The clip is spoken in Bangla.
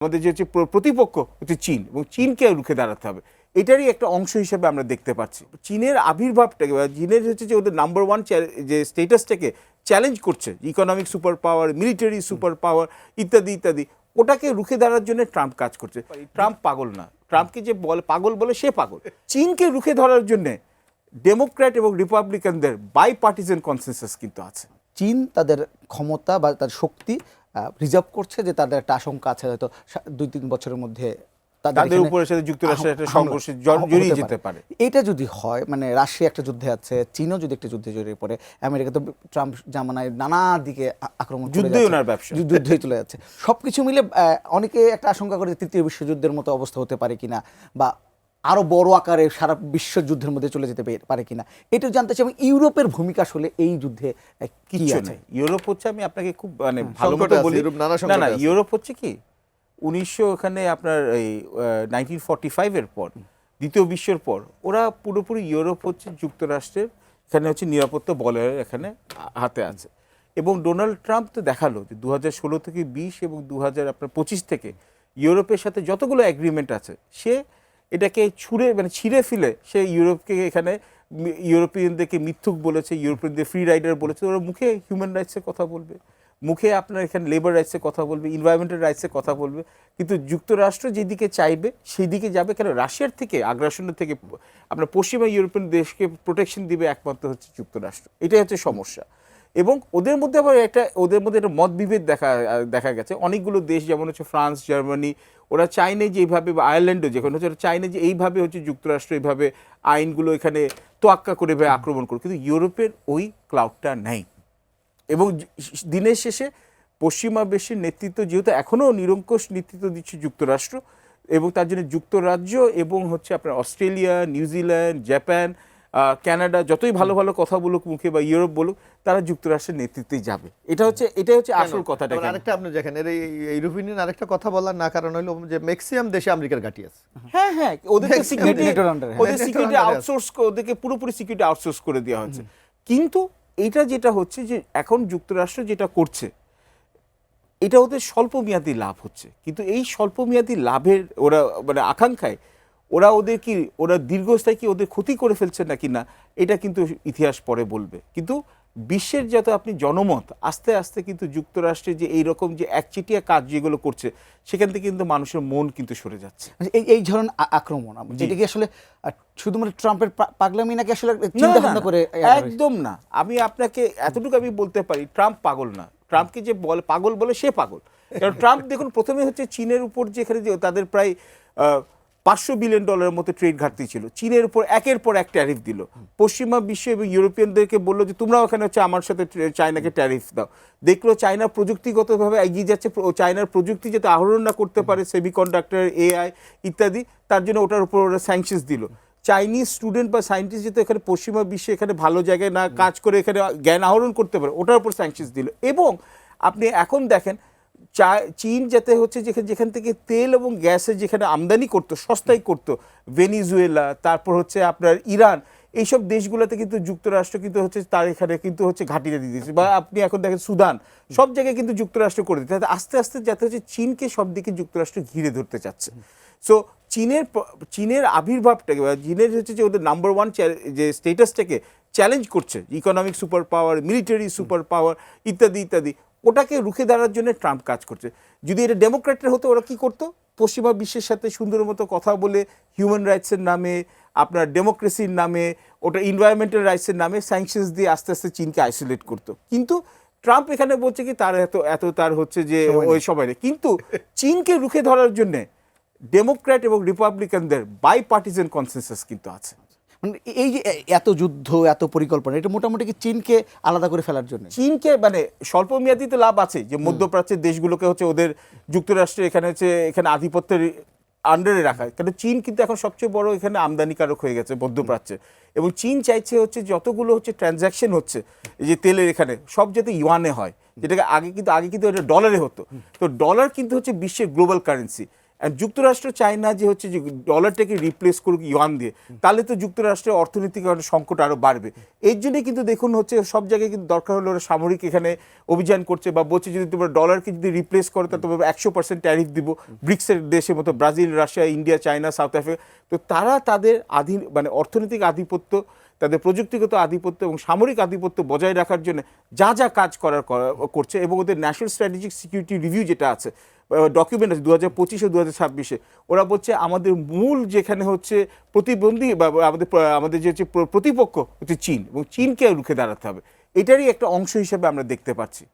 আমাদের যে হচ্ছে প্রতিপক্ষ হচ্ছে চীন, এবং চীনকে রুখে দাঁড়াতে হবে, এটারই একটা অংশ হিসেবে আমরা দেখতে পাচ্ছি। চীনের আবির্ভাবটাকে বা চীনের হচ্ছে যে ওদের নাম্বার ওয়ান যে স্টেটাসটাকে চ্যালেঞ্জ করছে, economic super power, military super power ইত্যাদি ইত্যাদি, ওটাকে রুখে দাঁড়ার জন্য ট্রাম্প কাজ করছে। ট্রাম্প পাগল না, ট্রাম্পকে যে পাগল বলে সে পাগল। চীনকে রুখে ধরার জন্যে ডেমোক্র্যাট এবং রিপাবলিকানদের বাই পার্টিজান কনসেনসাস কিন্তু আছে। চীন তাদের ক্ষমতা বা তার শক্তি রিজার্ভ করছে, যে তাদের একটা আশঙ্কা আছে হয়তো 2-3 বছরের মধ্যে তাদের উপরে সাথে যুক্তরাষ্ট্রের একটা সংঘর্ষে জড়িয়ে যেতে পারে। এটা যদি হয়, মানে রাশিয়া একটা যুদ্ধে আছে, চীনও যদি একটা যুদ্ধে জড়িয়ে পড়ে, আমেরিকা তো ট্রাম্প জামানায় নানা দিকে আক্রমণ যুদ্ধই ওনার ব্যবসা, যুদ্ধই চলে যাচ্ছে। সবকিছু মিলে অনেকে একটা আশঙ্কা করে তৃতীয় বিশ্বযুদ্ধের মতো অবস্থা হতে পারে কিনা, বা আরো বড় আকারে সারা বিশ্বযুদ্ধের মধ্যে চলে যেতে পারে কিনা, এটা জানতে চাই। এবং ইউরোপের ভূমিকা আসলে এই যুদ্ধে কি আছে? ইউরোপ হচ্ছে, আমি আপনাকে খুব মানে ভালো মতো বলি, না ইউরোপ হচ্ছে কি 1900 এখানে আপনার এই 1945-এর পর, দ্বিতীয় বিশ্বের পর, ওরা পুরোপুরি ইউরোপ হচ্ছে যুক্তরাষ্ট্রের এখানে হচ্ছে নিরাপত্তা বলয়ের এখানে হাতে আছে। এবং ডোনাল্ড ট্রাম্প তো দেখালো যে 2016 থেকে 20 এবং 2025 থেকে ইউরোপের সাথে যতগুলো এগ্রিমেন্ট আছে, সে এটাকে ছিঁড়ে ফেলে সে ইউরোপকে এখানে ইউরোপিয়ানদেরকে মিথ্যুক বলেছে, ইউরোপিয়ানদের ফ্রি রাইডার বলেছে। ওরা মুখে হিউম্যান রাইটসের কথা বলবে, মুখে আপনার এখানে লেবার রাইটসের কথা বলবে, এনভায়রনমেন্টাল রাইটসের কথা বলবে, কিন্তু যুক্তরাষ্ট্র যেদিকে চাইবে সেই দিকে যাবে। কেন? রাশিয়ার থেকে, আগ্রাসনের থেকে আপনার পশ্চিমা ইউরোপিয়ান দেশকে প্রোটেকশন দিবে একমাত্র হচ্ছে যুক্তরাষ্ট্র। এটাই হচ্ছে সমস্যা। এবং ওদের মধ্যে আবার একটা মতবিভেদ দেখা গেছে। অনেকগুলো দেশ, যেমন হচ্ছে ফ্রান্স, জার্মানি, ওরা চায় না যে এইভাবে, বা আয়ারল্যান্ডও যেখানে হচ্ছে, ওরা চায় না যে এইভাবে হচ্ছে যুক্তরাষ্ট্র এইভাবে আইনগুলো এখানে তোয়াক্কা করে আক্রমণ করুক। কিন্তু ইউরোপের ওই ক্লাউডটা নেই। এবং দিনের শেষে পশ্চিমা বিশ্বের নেতৃত্ব যেহেতু এখনও নিরঙ্কুশ নেতৃত্ব দিচ্ছে যুক্তরাষ্ট্র, এবং তার জন্য যুক্তরাজ্য এবং হচ্ছে আপনার অস্ট্রেলিয়া, নিউজিল্যান্ড, জাপান, কানাডা যতই ভালো ভালো কথা বলুক মুখে, বা ইউরোপ বলুক, তারা যুক্তরাষ্ট্রের নেতৃত্বেই যাবে। এটাই হচ্ছে আসল কথাটা। আরেকটা আপনি দেখেন, ইউরোপিয়ান আরেকটা কথা বলার না কারণ হলো যে ম্যাক্সিমাম দেশে আমেরিকার ঘাঁটি আছে। হ্যাঁ হ্যাঁ, ওদেরকে সিকিউরিটি আউটসোর্স, ওদেরকে পুরোপুরি সিকিউরিটি আউটসোর্স করে দেওয়া হচ্ছে। কিন্তু এটা যেটা হচ্ছে যে এখন যুক্তরাষ্ট্র যেটা করছে, এটা ওদের স্বল্পমেয়াদী লাভ হচ্ছে। কিন্তু এই স্বল্পমেয়াদী লাভের ওরা মানে আকাঙ্ক্ষায় ওরা দীর্ঘস্থায়ী কি ওদের ক্ষতি করে ফেলছে নাকি না, এটা কিন্তু ইতিহাস পরে বলবে। কিন্তু বিশ্বের যত আপনি জনমত আস্তে আস্তে কিন্তু যুক্তরাষ্ট্রে যে এইরকম যে একচেটিয়া কাজ যেগুলো করছে, সেখান থেকে কিন্তু মানুষের মন কিন্তু সরে যাচ্ছে। এই ধরনের আক্রমণ এটা কি আসলে শুধুমাত্র ট্রাম্পের পাগলামি নাকি আসলে চিন্তা ভাবনা করে? একদম না। আমি আপনাকে এতটুকু আমি বলতে পারি, ট্রাম্প পাগল না। ট্রাম্পকে যে পাগল বলে সে পাগল। কারণ ট্রাম্প দেখুন, প্রথমে হচ্ছে চীনের উপর যেখানে যে তাদের প্রায় $500 বিলিয়ন মতো ট্রেড ঘাটতি ছিল, চীনের উপর একের পর এক ট্যারিফ দিল। পশ্চিমা বিশ্ব এবং ইউরোপিয়ানদেরকে বললো যে তোমরাও ওখানে হচ্ছে আমার সাথে চায়নাকে ট্যারিফ দাও। দেখলো চায়না প্রযুক্তিগতভাবে এগিয়ে যাচ্ছে, চায়নার প্রযুক্তি যাতে আহরণ না করতে পারে, সেমিকন্ডাক্টর, এআই ইত্যাদি, তার জন্য ওটার উপর ওরা স্যাংশনস দিল। চাইনিজ স্টুডেন্ট বা সায়েন্টিস্ট যাতে এখানে পশ্চিমা বিশ্বে এখানে ভালো জায়গায় না কাজ করে এখানে জ্ঞান আহরণ করতে পারে, ওটার উপর স্যাংশনস দিল। এবং আপনি এখন দেখেন চীন যাতে হচ্ছে যেখান থেকে তেল এবং গ্যাসের যেখানে আমদানি করতো, সস্তায় করতো, ভেনিজুয়েলা, তারপর হচ্ছে আপনার ইরান, এইসব দেশগুলোতে কিন্তু যুক্তরাষ্ট্র কিন্তু হচ্ছে তার এখানে কিন্তু হচ্ছে ঘাঁটিটা দিয়ে দিচ্ছে। বা আপনি এখন দেখেন সুদান, সব জায়গায় কিন্তু যুক্তরাষ্ট্র করে দিচ্ছে। আস্তে আস্তে যাতে হচ্ছে চীনকে সব দিকে যুক্তরাষ্ট্র ঘিরে ধরতে চাচ্ছে। সো চীনের আবির্ভাবটাকে বা চীনের হচ্ছে যে ওদের নাম্বার ওয়ান যে স্টেটাসটাকে চ্যালেঞ্জ করছে, economic super power, military super power ইত্যাদি ইত্যাদি, ওটাকে রুখে দাঁড়ার জন্য ট্রাম্প কাজ করছে। যদি এটা ডেমোক্র্যাটের হতো, ওরা কি করতো? পশ্চিমা বিশ্বের সাথে সুন্দর মতো কথা বলে, হিউম্যান রাইটসের নামে, আপনার ডেমোক্রেসির নামে, ওটা এনভায়রনমেন্টাল রাইটসের নামে স্যাংশনস দিয়ে আস্তে আস্তে চীনকে আইসোলেট করতো। কিন্তু ট্রাম্প এখানে বলছে কি তার এত তার হচ্ছে যে ওই সময় নেই। কিন্তু চীনকে রুখে ধরার জন্যে ডেমোক্র্যাট এবং রিপাবলিকানদের বাই পার্টিজান কনসেনসাস কিন্তু আছে। মানে এই যে এত যুদ্ধ, এত পরিকল্পনা, এটা মোটামুটি কি চীনকে আলাদা করে ফেলার জন্য? চীনকে মানে স্বল্পমেয়াদীতে লাভ আছে, যে মধ্যপ্রাচ্যের দেশগুলোকে হচ্ছে ওদের যুক্তরাষ্ট্রের এখানে আধিপত্যের আন্ডারে রাখা। কারণ চীন কিন্তু এখন সবচেয়ে বড় এখানে আমদানিকারক হয়ে গেছে মধ্যপ্রাচ্যে। এবং চীন চাইছে হচ্ছে যতগুলো হচ্ছে ট্রানজ্যাকশন হচ্ছে এই যে তেলের, এখানে সব যাতে ইউয়ানে হয়, যেটাকে আগে কিন্তু এটা ডলারে হতো। তো ডলার কিন্তু হচ্ছে বিশ্বের গ্লোবাল কারেন্সি। আর যুক্তরাষ্ট্র চায় না যে হচ্ছে যে ডলারটাকে রিপ্লেস করুক ইউয়ান দিয়ে, তাহলে তো যুক্তরাষ্ট্রের অর্থনৈতিক একটা সংকট আরও বাড়বে। এর জন্যই কিন্তু দেখুন হচ্ছে সব জায়গায় কিন্তু দরকার হলে ওরা সামরিক এখানে অভিযান করছে, বা বলছে যদি তোমরা ডলারকে যদি রিপ্লেস করো তা তোমার 100% ট্যারিফ দিব। ব্রিক্সের দেশের মতো Brazil, Russia, India, China, south Africa, তো তারা তাদের মানে অর্থনৈতিক আধিপত্য, তাদের প্রযুক্তিগত আধিপত্য এবং সামরিক আধিপত্য বজায় রাখার জন্য যা যা কাজ করছে, এবং ওদের ন্যাশনাল স্ট্র্যাটেজিক সিকিউরিটি রিভিউ যেটা আছে, ডকুমেন্ট আছে 2025 ও 2026, ওরা বলছে আমাদের মূল যেখানে হচ্ছে প্রতিবন্ধী বা আমাদের যে হচ্ছে প্রতিপক্ষ হচ্ছে চীন, এবং চীনকে রুখে দাঁড়াতে হবে। এটারই একটা অংশ হিসেবে আমরা দেখতে পাচ্ছি।